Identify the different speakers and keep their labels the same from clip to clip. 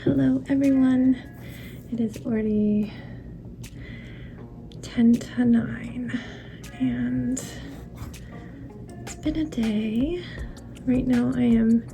Speaker 1: Hello everyone, it is already 10 to 9 and it's been a day. Right now I am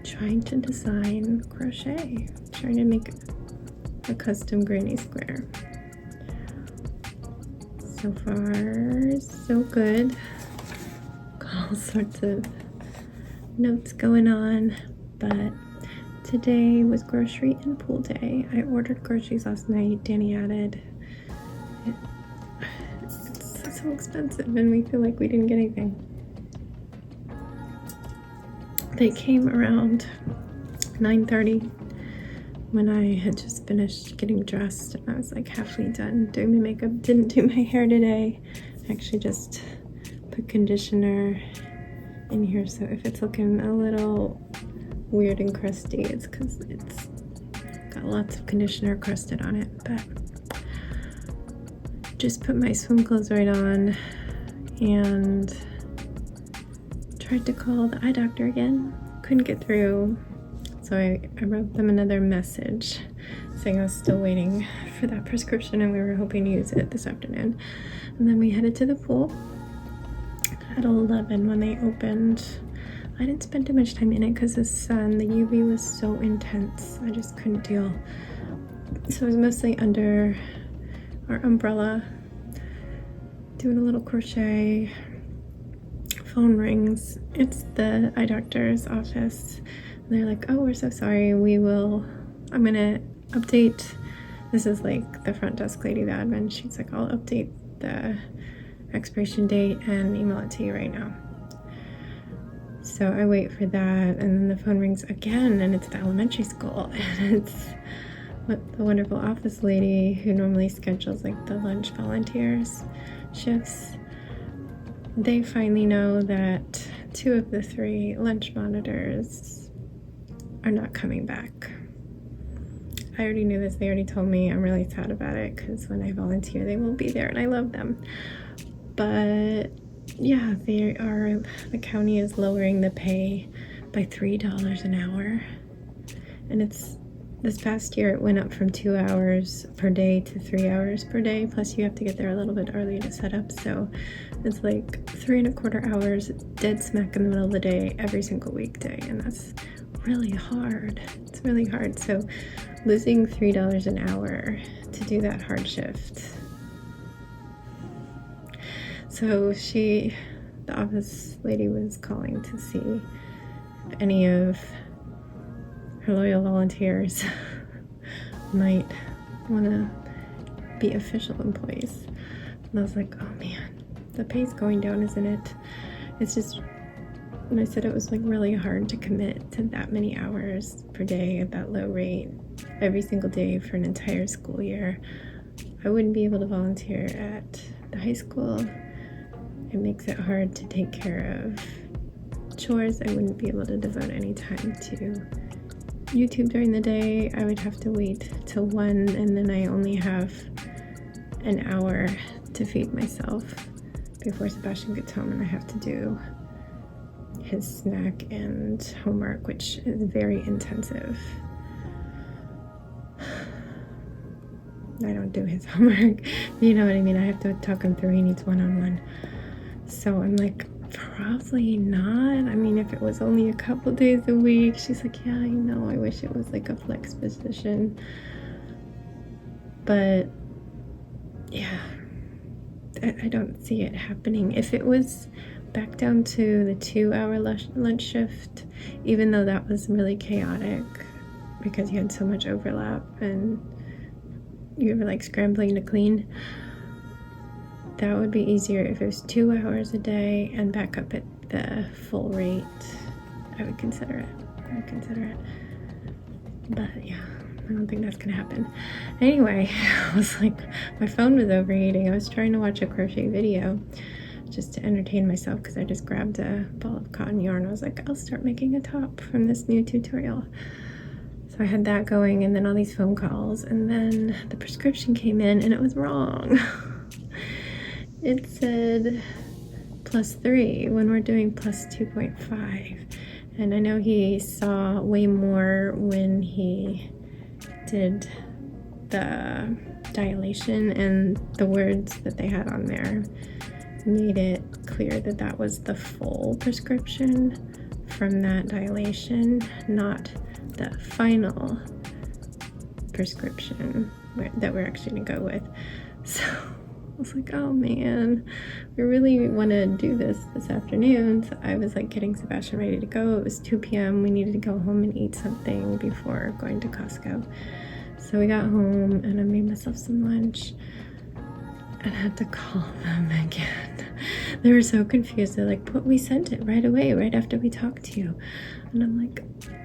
Speaker 1: trying to design crochet, trying to make a custom granny square. So far so good, got all sorts of notes going on, but today was grocery and pool day. I ordered groceries last night. Danny added. It's so expensive and we feel like we didn't get anything. They came around 9:30 when I had just finished getting dressed and I was like halfway done doing my makeup. Didn't do my hair today. I actually just put conditioner in here, so if it's looking a little weird and crusty, it's because it's got lots of conditioner crusted on it. But just put my swim clothes right on and tried to call the eye doctor again. Couldn't get through, so I wrote them another message saying I was still waiting for that prescription and we were hoping to use it this afternoon. And then we headed to the pool at 11 when they opened. I didn't spend too much time in it because the sun, the UV was so intense. I just couldn't deal. So I was mostly under our umbrella, doing a little crochet. Phone rings. It's the eye doctor's office. And they're like, oh, we're so sorry. I'm gonna update. This is like the front desk lady, the admin. She's like, I'll update the expiration date and email it to you right now. So I wait for that, and then the phone rings again, and it's the elementary school, and it's the wonderful office lady who normally schedules like the lunch volunteers shifts. They finally know that 2 of the 3 lunch monitors are not coming back. I already knew this, they already told me. I'm really sad about it because when I volunteer they will be there and I love them. But yeah, the county is lowering the pay by $3 an hour, and this past year it went up from 2 hours per day to 3 hours per day, plus you have to get there a little bit early to set up, so it's like 3¼ hours dead smack in the middle of the day every single weekday, and that's really hard. It's really hard. So losing $3 an hour to do that hard shift. So the office lady was calling to see if any of her loyal volunteers might want to be official employees. And I was like, oh man, the pay's going down, isn't it? It's just, when I said it was like really hard to commit to that many hours per day at that low rate every single day for an entire school year. I wouldn't be able to volunteer at the high school. It makes it hard to take care of chores. I wouldn't be able to devote any time to YouTube during the day. I would have to wait till 1, and then I only have an hour to feed myself before Sebastian gets home, and I have to do his snack and homework, which is very intensive. I don't do his homework, you know what I mean? I have to talk him through. He needs one-on-one. So I'm like, probably not. I mean, if it was only a couple days a week. She's like, yeah, I know, I wish it was like a flex position. But yeah, I don't see it happening. If it was back down to the 2-hour lunch shift, even though that was really chaotic because you had so much overlap and you were like scrambling to clean, that would be easier. If it was 2 hours a day and back up at the full rate, I would consider it. But yeah, I don't think that's gonna happen. Anyway, I was like, my phone was overheating. I was trying to watch a crochet video just to entertain myself because I just grabbed a ball of cotton yarn. I was like, I'll start making a top from this new tutorial. So I had that going, and then all these phone calls, and then the prescription came in and it was wrong. It said +3 when we're doing +2.5, And I know he saw way more when he did the dilation, and the words that they had on there made it clear that that was the full prescription from that dilation, not the final prescription that we're actually gonna go with. So I was like, oh man, we really want to do this afternoon. So I was like getting Sebastian ready to go. It was 2 p.m. We needed to go home and eat something before going to Costco. So we got home and I made myself some lunch and I had to call them again. They were so confused. They're like, but we sent it right away, right after we talked to you. And I'm like,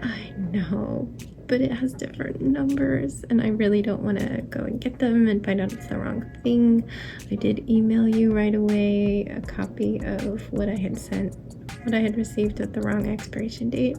Speaker 1: I know, but it has different numbers and I really don't want to go and get them and find out it's the wrong thing. I did email you right away a copy of what I had sent, what I had received at the wrong expiration date,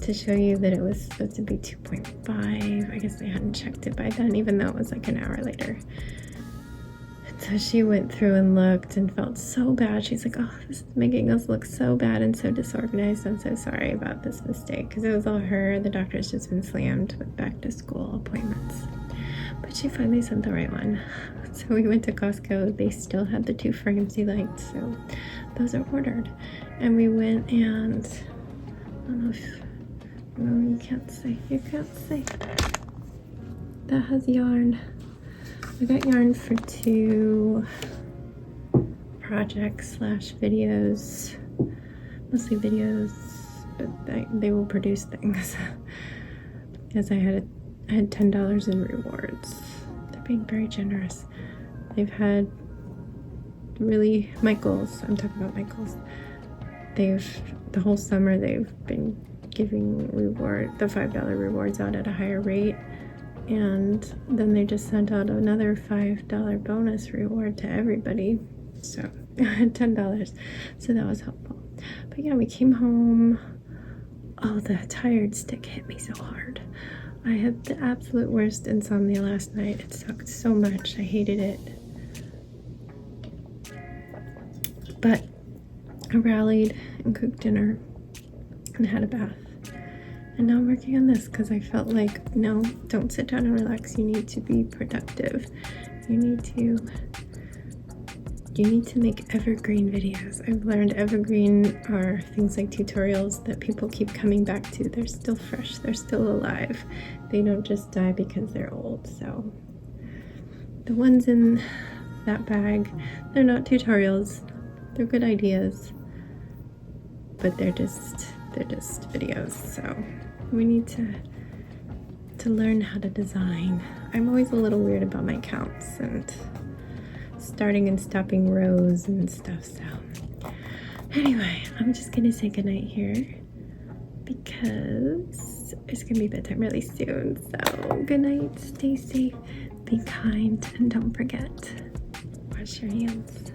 Speaker 1: to show you that it was supposed to be 2.5. I guess they hadn't checked it by then, even though it was like an hour later. So she went through and looked and felt so bad. She's like, oh, this is making us look so bad and so disorganized. I'm so sorry about this mistake, because it was all her. The doctor's just been slammed with back to school appointments. But she finally sent the right one. So we went to Costco. They still had the 2 frames he liked, so those are ordered. And we went and, I don't know if, no, you can't see. You can't see. That has yarn. I got yarn for 2 projects / videos, mostly videos, but they will produce things. Because I had $10 in rewards. They're being very generous. They've had really, Michaels, I'm talking about Michaels. The whole summer they've been giving the $5 rewards out at a higher rate. And then they just sent out another $5 bonus reward to everybody. So I had $10. So that was helpful. But yeah, we came home. Oh, the tired stick hit me so hard. I had the absolute worst insomnia last night. It sucked so much. I hated it. But I rallied and cooked dinner and had a bath. And now I'm working on this because I felt like, no, don't sit down and relax. You need to be productive. You need to make evergreen videos. I've learned evergreen are things like tutorials that people keep coming back to. They're still fresh. They're still alive. They don't just die because they're old. So the ones in that bag, they're not tutorials. They're good ideas, but they're just videos. So we need to learn how to design. I'm always a little weird about my counts and starting and stopping rows and stuff. So anyway, I'm just gonna say goodnight here because it's gonna be bedtime really soon. So good night, stay safe, be kind, and don't forget, wash your hands.